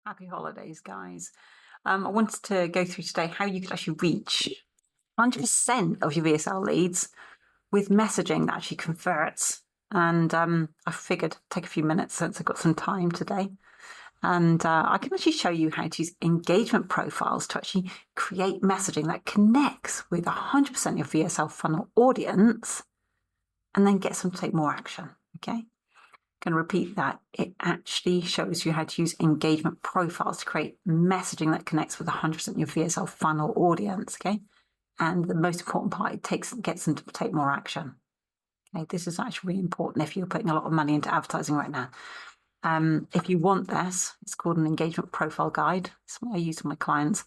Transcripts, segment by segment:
Happy holidays, guys. I wanted to go through today how you could actually reach 100% of your VSL leads with messaging that actually converts. And I figured take a few minutes since I've got some time today. And I can actually show you how to use engagement profiles to actually create messaging that connects with 100% of your VSL funnel audience and then gets them to take more action. Okay. Going to repeat that. It actually shows you how to use engagement profiles to create messaging that connects with 100% of your VSL funnel audience. Okay. And the most important part, gets them to take more action. Okay. This is actually really important if you're putting a lot of money into advertising right now. If you want this, it's called an engagement profile guide. It's what I use with my clients.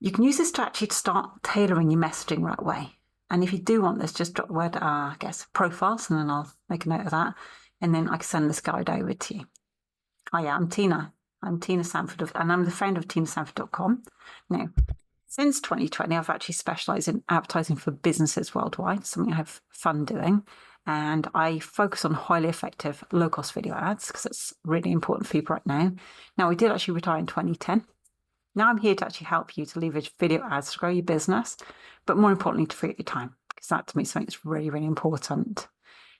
You can use this to actually start tailoring your messaging right away. And if you do want this, just drop the word, profiles, and then I'll make a note of that. And then I can send this guide over to you. Oh yeah, I'm Tina. I'm Tina Sanford, and I'm the founder of tinasanford.com. Now, since 2020, I've actually specialised in advertising for businesses worldwide, something I have fun doing. And I focus on highly effective low-cost video ads because it's really important for people right now. Now, I did actually retire in 2010. Now I'm here to actually help you to leverage video ads to grow your business, but more importantly, to free up your time, because that to me is something that's really, really important.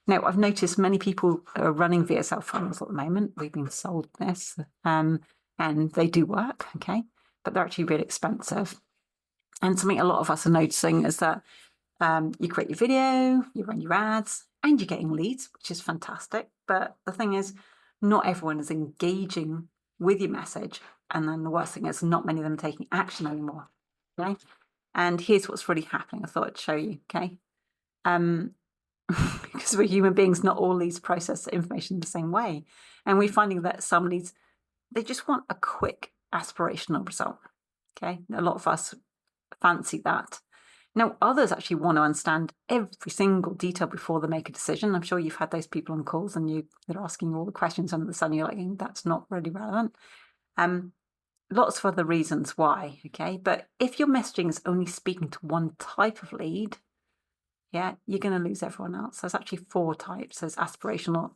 Now, I've noticed many people are running VSL funnels at the moment. We've been sold this, and they do work, okay, but they're actually really expensive. And something a lot of us are noticing is that you create your video, you run your ads, and you're getting leads, which is fantastic. But the thing is, not everyone is engaging with your message. And then the worst thing is not many of them are taking action anymore, okay? And here's what's really happening. I thought I'd show you, okay? Because we're human beings, not all leads process information the same way. And we're finding that some leads, they just want a quick aspirational result. Okay. A lot of us fancy that. Now, others actually want to understand every single detail before they make a decision. I'm sure you've had those people on calls and they're asking you all the questions under the sun. You're like, that's not really relevant. Lots of other reasons why. Okay. But if your messaging is only speaking to one type of lead, yeah, you're going to lose everyone else. There's actually 4 types. There's aspirational,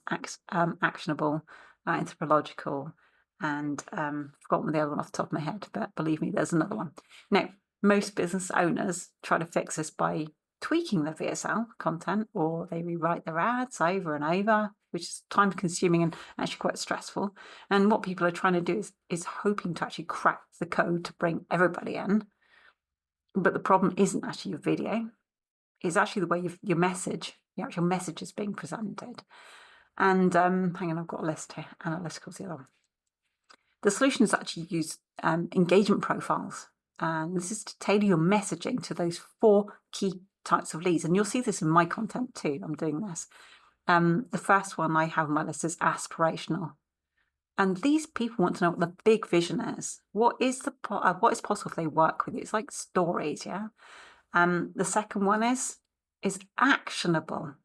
actionable, anthropological, and forgotten the other one off the top of my head, but believe me, there's another one. Now, most business owners try to fix this by tweaking their VSL content, or they rewrite their ads over and over, which is time consuming and actually quite stressful. And what people are trying to do is hoping to actually crack the code to bring everybody in. But the problem isn't actually your video. Is actually the way your actual message is being presented. And hang on, I've got a list here. Analytical's the other one. The solution is actually use engagement profiles. And this is to tailor your messaging to those 4 key types of leads. And you'll see this in my content too. I'm doing this. The first one I have on my list is aspirational. And these people want to know what the big vision is. What is possible if they work with you? It's like stories, yeah? The second one is actionable.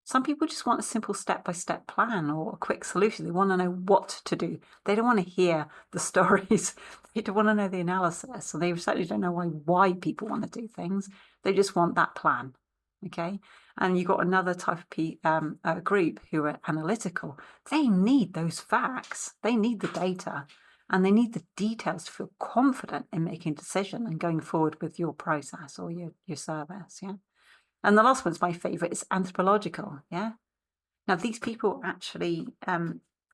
Some people just want a simple step-by-step plan or a quick solution. They want to know what to do. They don't want to hear the stories. They don't want to know the analysis. So they certainly don't know why people want to do things. They just want that plan. Okay. And you've got another type of group who are analytical. They need those facts. They need the data. And they need the details to feel confident in making a decision and going forward with your process or your service, yeah? And the last one's my favourite, is anthropological, yeah? Now, these people actually,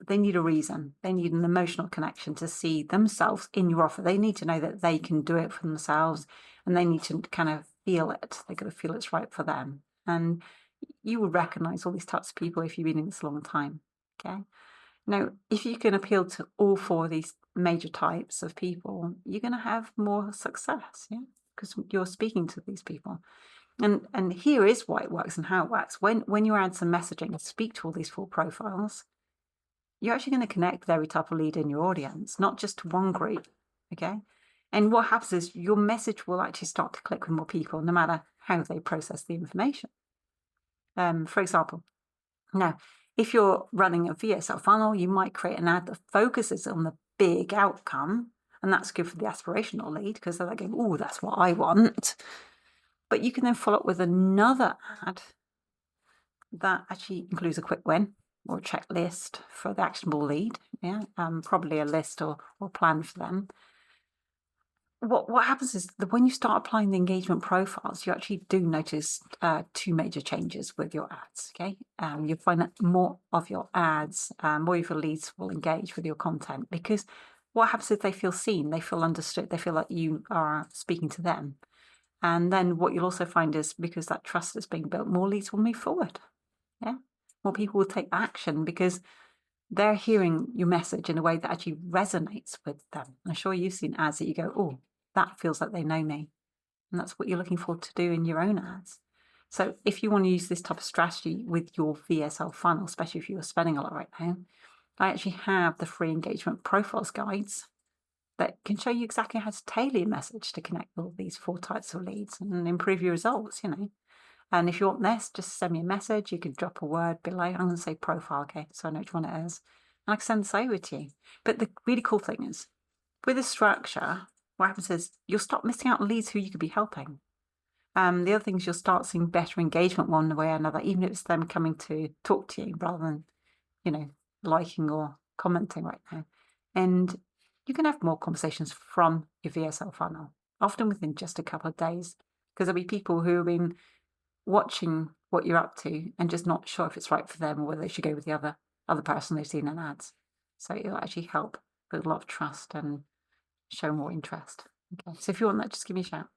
they need a reason. They need an emotional connection to see themselves in your offer. They need to know that they can do it for themselves, and they need to kind of feel it. They've got to feel it's right for them. And you will recognise all these types of people if you've been in this a long time, okay? Now, if you can appeal to all 4 of these major types of people, you're going to have more success, yeah, because you're speaking to these people. And here is why it works and how it works. When you add some messaging and speak to all these 4 profiles, you're actually going to connect with every type of lead in your audience, not just to one group, okay? And what happens is your message will actually start to click with more people, no matter how they process the information. For example, now, if you're running a VSL funnel, you might create an ad that focuses on the big outcome, and that's good for the aspirational lead because they're like going, oh, that's what I want. But you can then follow up with another ad that actually includes a quick win or a checklist for the actionable lead. yeah, probably a list or plan for them. What happens is that when you start applying the engagement profiles, you actually do notice two major changes with your ads. Okay, you find that more of your ads, more of your leads will engage with your content, because what happens is they feel seen, they feel understood, they feel like you are speaking to them. And then what you'll also find is, because that trust is being built, more leads will move forward. Yeah, more people will take action because they're hearing your message in a way that actually resonates with them. I'm sure you've seen ads that you go, oh, that feels like they know me. And that's what you're looking for to do in your own ads. So if you want to use this type of strategy with your VSL funnel, especially if you're spending a lot right now, I actually have the free engagement profiles guides that can show you exactly how to tailor your message to connect with all these 4 types of leads and improve your results, And if you want this, just send me a message. You can drop a word below. I'm going to say profile, okay, so I know which one it is. And I can send this over to you. But the really cool thing is, with this structure, what happens is you'll stop missing out on leads who you could be helping. The other thing is you'll start seeing better engagement one way or another, even if it's them coming to talk to you rather than, liking or commenting right now. And you can have more conversations from your VSL funnel, often within just a couple of days, because there'll be people who have been watching what you're up to and just not sure if it's right for them or whether they should go with the other person they've seen in ads. So it'll actually help build a lot of trust and show more interest. Okay, so if you want that, just give me a shout.